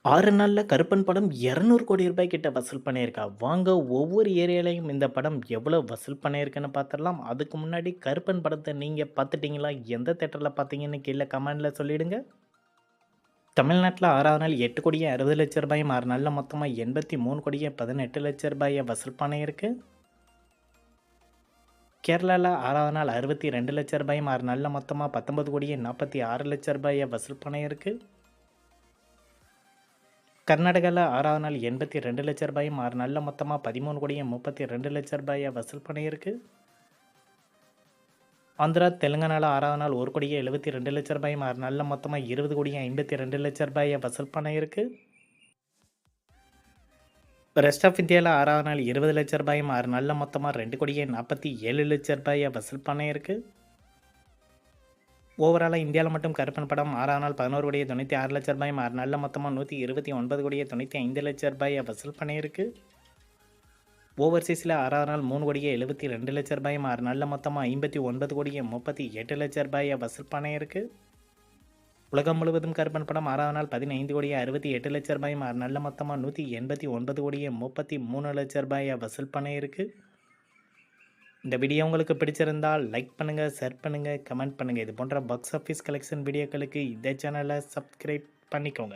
6 நாள்ல கருப்பன் படம் ரூ. 200,00,00,000 கிட்ட வசூல் பண்ணியிருக்கா. வாங்க ஒவ்வொரு ஏரியாலயும் இந்த படம் எவ்வளோ வசூல் பண்ணியிருக்குன்னு பார்த்துடலாம். அதுக்கு முன்னாடி கருப்பன் படத்த நீங்க பார்த்துட்டீங்களா? எந்த தியேட்டர்ல பார்த்தீங்கன்னு கீழ கமெண்ட்ல சொல்லிடுங்க. தமிழ்நாட்டுல 6வது நாள் ரூ. 8,60,00,000 6 நாள்ல மொத்தமா ரூ. 83,18,00,000 வசூல் பண்ணியிருக்கு. கேரளால 6வது நாள் ரூ. 62,00,000 6 நாள்ல மொத்தமா ரூ. 19,46,00,000 வசூல் பண்ணியிருக்கு. கர்நாடகால 6வது நாள் ரூ. 82,00,000 6 நாள்ல மொத்தமா ரூ. 13,32,00,000 வசூல் பண்ணியிருக்கு. ஆந்திரா, தெலுங்கானால 6வது நாள் ரூ. 1,72,00,000 6 நாள்ல மொத்தமா ரூ. 20,52,00,000 வசூல் பண்ணியிருக்கு. ரெஸ்ட் ஆஃப் இந்தியால 6வது நாள் ரூ. 20,00,000 6 நாள்ல மொத்தமா ரூ. 2,47,00,000 வசூல் பண்ணியிருக்கு. ஓவராலா இந்தியால மட்டும் கருப்பன் படம் 6வது நாள் ரூ. 11,96,00,000 6 நாள்ல மொத்தமா ரூ. 129,95,00,000 வசூல் பண்ணியிருக்கு. ஓவர்சீஸ்ல 6வது நாள் ரூ. 3,72,00,000 6 நாள்ல மொத்தமா ரூ. 59,38,00,000 வசூல் பண்ணியிருக்கு. உலகம் முழுவதும் கருப்பன் படம் 6வது நாள் ரூ. 15,68,00,000 6 நாள்ல மொத்தமா ரூ. 189,33,00,000 வசூல் பண்ணியிருக்கு. இந்த வீடியோ உங்களுக்கு பிடிச்சிருந்தால் லைக் பண்ணுங்க, ஷேர் பண்ணுங்க, கமெண்ட் பண்ணுங்க. இது போன்ற பாக்ஸ் ஆஃபீஸ் கலெக்ஷன் வீடியோக்களுக்கு இந்த சேனலை சப்ஸ்கிரைப் பண்ணிக்கோங்க.